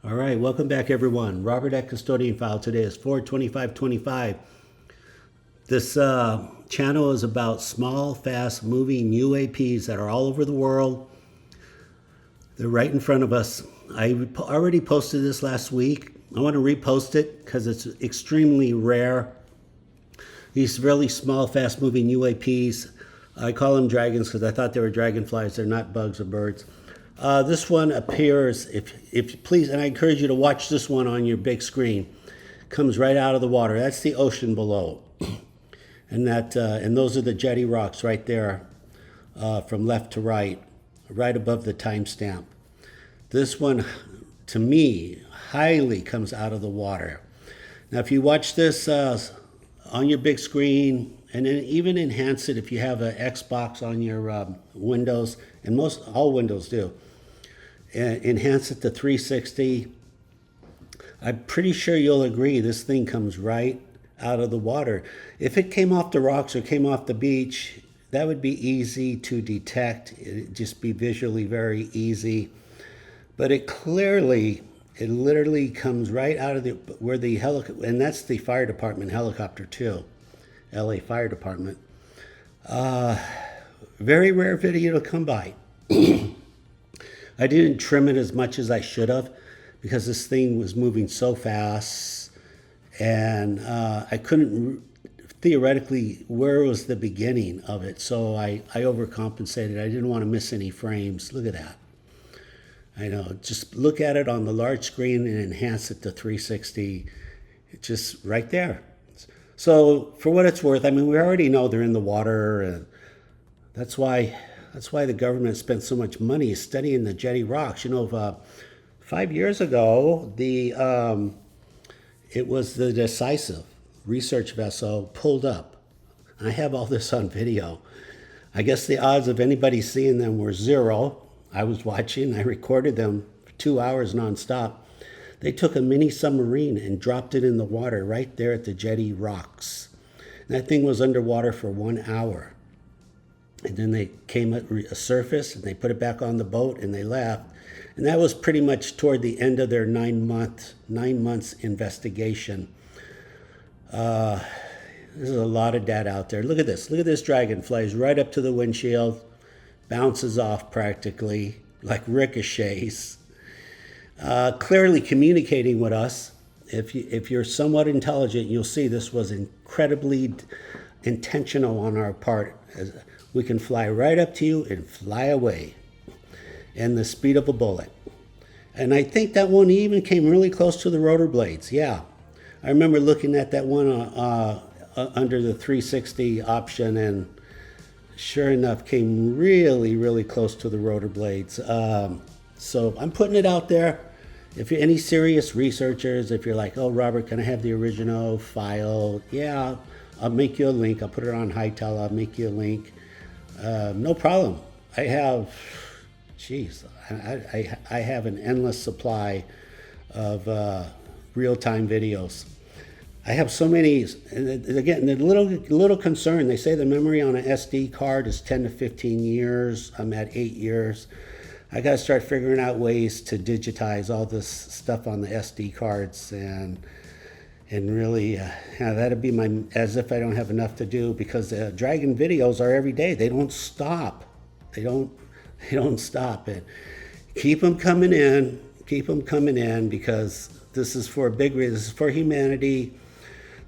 All right, welcome back, everyone. Robert at Custodian File. Today is 4/25/25. This channel is about small, fast-moving UAPs that are all over the world. They're right in front of us. I already posted this last week. I want to repost it because it's extremely rare. These really small, fast-moving UAPs. I call them dragons because I thought they were dragonflies. They're not bugs or birds. This one appears, if please, and I encourage you to watch this one on your big screen. Comes right out of the water. That's the ocean below, and those are the jetty rocks right there, from left to right, right above the timestamp. This one, to me, highly comes out of the water. Now, if you watch this on your big screen, and then even enhance it if you have an Xbox on your Windows, and all Windows do. Enhance it to 360. I'm pretty sure you'll agree this thing comes right out of the water. If it came off the rocks or came off the beach, that would be easy to detect. It'd just be visually very easy. But it literally comes right out of where the helicopter, and that's the fire department helicopter too, LA Fire Department. Very rare video to come by. I didn't trim it as much as I should have because this thing was moving so fast, and I couldn't theoretically, where was the beginning of it? So I overcompensated. I didn't want to miss any frames. Look at that. I know, just look at it on the large screen and enhance it to 360. It's just right there. So for what it's worth, I mean, we already know they're in the water, and that's why the government spent so much money studying the jetty rocks. 5 years ago, it was the Decisive research vessel pulled up. I have all this on video. I guess the odds of anybody seeing them were zero. I was watching. I recorded them for 2 hours nonstop. They took a mini submarine and dropped it in the water right there at the jetty rocks. And that thing was underwater for 1 hour. And then they came at a surface and they put it back on the boat and they left. And that was pretty much toward the end of their 9 months investigation. There's a lot of data out there. Look at this. Look at this dragon. Flies right up to the windshield, bounces off practically like ricochets. Clearly communicating with us. If you're somewhat intelligent, you'll see this was incredibly intentional on our part. We can fly right up to you and fly away in the speed of a bullet. And I think that one even came really close to the rotor blades. Yeah, I remember looking at that one under the 360 option, and sure enough, came really, really close to the rotor blades. So I'm putting it out there. If you're any serious researchers, if you're like, oh, Robert, can I have the original file? Yeah, I'll make you a link. I'll put it on Hightail. I'll make you a link. No problem. I have, I have an endless supply of real-time videos. I have so many, and again, the little concern, they say the memory on an SD card is 10 to 15 years. I'm at 8 years. I got to start figuring out ways to digitize all this stuff on the SD cards, and really, that'd be my, as if I don't have enough to do, because the Dragon videos are every day. They don't stop. They don't stop. And keep them coming in. Keep them coming in, because this is for a big reason. This is for humanity.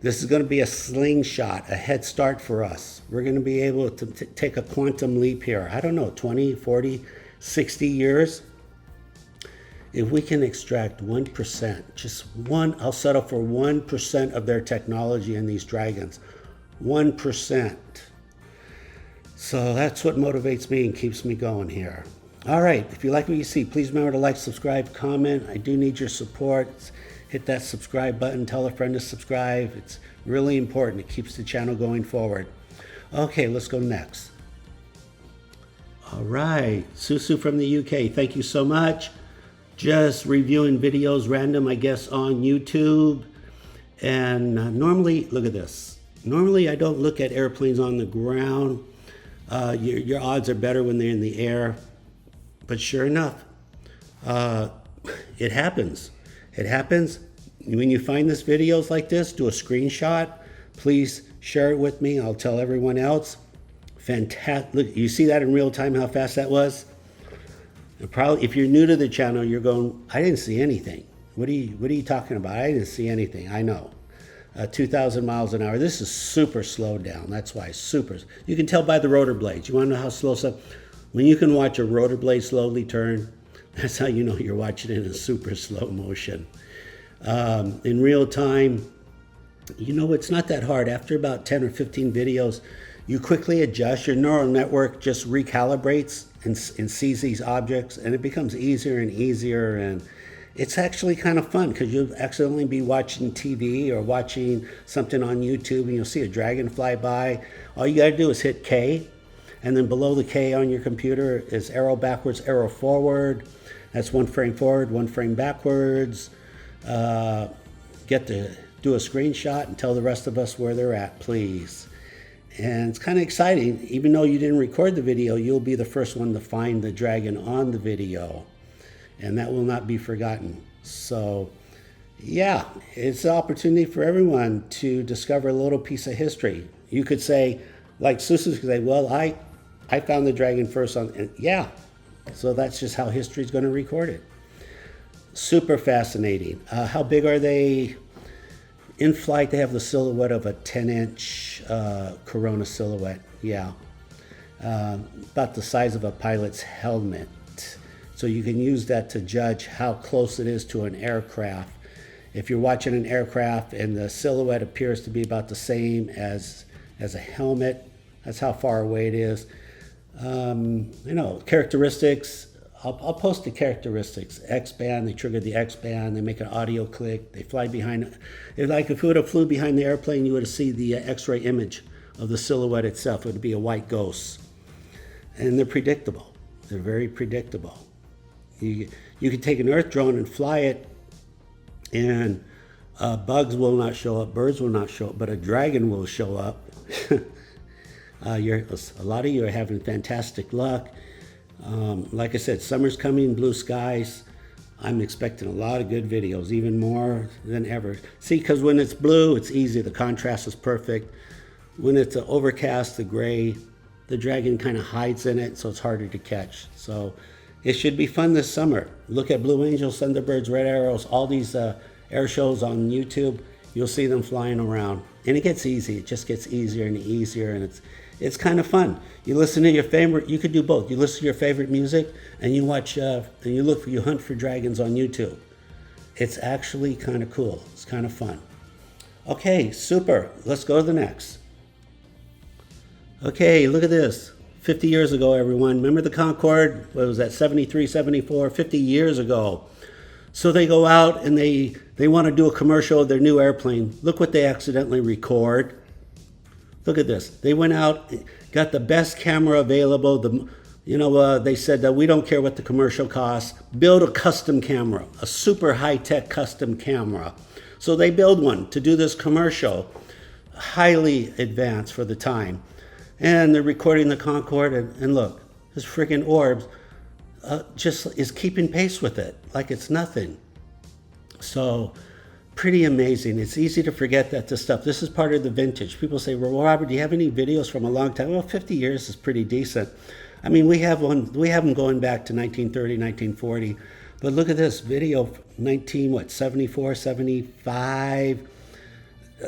This is going to be a slingshot, a head start for us. We're going to be able to take a quantum leap here. I don't know, 20, 40, 60 years. If we can extract 1%, just one, I'll settle for 1% of their technology in these dragons. 1%. So that's what motivates me and keeps me going here. All right, if you like what you see, please remember to like, subscribe, comment. I do need your support. Hit that subscribe button. Tell a friend to subscribe. It's really important. It keeps the channel going forward. Okay, let's go next. All right, Susu from the UK. Thank you so much. Just reviewing videos random, I guess, on YouTube. And normally, look at this. Normally, I don't look at airplanes on the ground. Your odds are better when they're in the air. But sure enough, it happens. It happens. When you find this videos like this, do a screenshot. Please share it with me. I'll tell everyone else. Fantastic. Look, you see that in real time, how fast that was? And probably, if you're new to the channel, you're going, I didn't see anything. What are you talking about? I didn't see anything. I know. 2,000 miles an hour. This is super slowed down. That's why super. You can tell by the rotor blades. You want to know how slow stuff? When you can watch a rotor blade slowly turn, that's how you know you're watching it in super slow motion. In real time, you know, it's not that hard. After about 10 or 15 videos, you quickly adjust. Your neural network just recalibrates and sees these objects, and it becomes easier and easier. And it's actually kind of fun because you'll accidentally be watching TV or watching something on YouTube and you'll see a dragon fly by. All you got to do is hit K, and then below the K on your computer is arrow backwards, arrow forward. That's 1 frame forward, 1 frame backwards. Get to do a screenshot and tell the rest of us where they're at, please. And it's kind of exciting. Even though you didn't record the video, you'll be the first one to find the dragon on the video. And that will not be forgotten. So, yeah, it's an opportunity for everyone to discover a little piece of history. You could say, like Susan could say, well, I found the dragon first on, and yeah. So that's just how history is going to record it. Super fascinating. How big are they? In flight, they have the silhouette of a 10-inch Corona silhouette. Yeah. About the size of a pilot's helmet. So you can use that to judge how close it is to an aircraft. If you're watching an aircraft and the silhouette appears to be about the same as a helmet, that's how far away it is. You know, characteristics. I'll post the characteristics. X-band, they trigger the X-band, they make an audio click, they fly behind. It's like if you would have flew behind the airplane, you would have seen the X-ray image of the silhouette itself. It would be a white ghost. And they're predictable. They're very predictable. You can take an Earth drone and fly it, and bugs will not show up, birds will not show up, but a dragon will show up. A lot of you are having fantastic luck. Like I said, summer's coming, blue skies. I'm expecting a lot of good videos, even more than ever. See, because when it's blue, it's easy. The contrast is perfect. When it's overcast, the gray, the dragon kind of hides in it, so it's harder to catch. So it should be fun this summer. Look at Blue Angels, Thunderbirds, Red Arrows, all these air shows on YouTube. You'll see them flying around. And it gets easy. It just gets easier and easier, and it's kind of fun. You listen to your favorite, you could do both. You listen to your favorite music and you watch, and you hunt for dragons on YouTube. It's actually kind of cool. It's kind of fun. Okay, super. Let's go to the next. Okay, look at this. 50 years ago, everyone. Remember the Concorde? What was that, 73, 74? 50 years ago. So they go out and they want to do a commercial of their new airplane. Look what they accidentally record. Look at this. They went out, got the best camera available. They said that we don't care what the commercial costs. Build a custom camera, a super high-tech custom camera. So they build one to do this commercial, highly advanced for the time. And they're recording the Concorde, and look, this freaking orbs just is keeping pace with it like it's nothing. So pretty amazing. It's easy to forget that this is part of the vintage. People say, well, Robert, do you have any videos from a long time? Well, 50 years is pretty decent. I mean, we have them going back to 1930, 1940. But look at this video, 74, 75,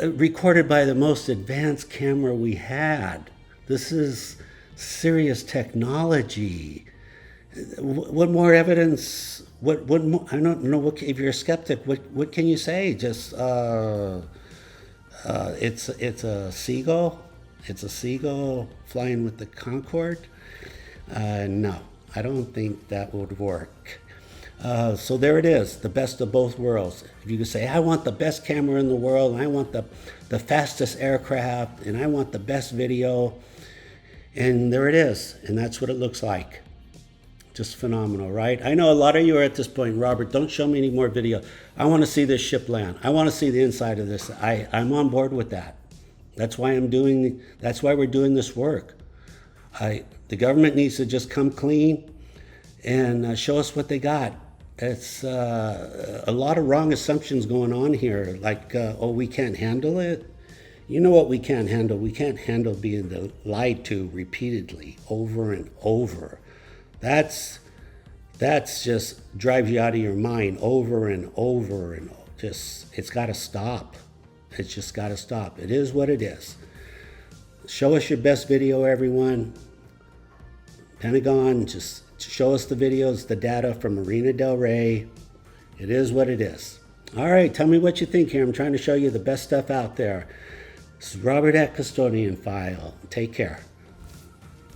recorded by the most advanced camera we had. This is serious technology. What more evidence? What more? I don't know. If you're a skeptic, what can you say? Just it's a seagull. It's a seagull flying with the Concorde. No, I don't think that would work. So there it is, the best of both worlds. If you could say, I want the best camera in the world, and I want the fastest aircraft, and I want the best video, and there it is, and that's what it looks like. Just phenomenal, right? I know a lot of you are at this point, Robert, don't show me any more video. I want to see this ship land. I want to see the inside of this. I'm on board with that. That's why we're doing this work. The government needs to just come clean and show us what they got. it's a lot of wrong assumptions going on here. Like, oh, we can't handle it. You know what we can't handle? We can't handle being lied to repeatedly, over and over. That's just drives you out of your mind over and over, and just, it's got to stop. It's just got to stop. It is what it is. Show us your best video, everyone. Pentagon, just show us the videos, the data from Marina Del Rey. It is what it is. All right, tell me what you think here. I'm trying to show you the best stuff out there. This is Robert at Custodian File. Take care.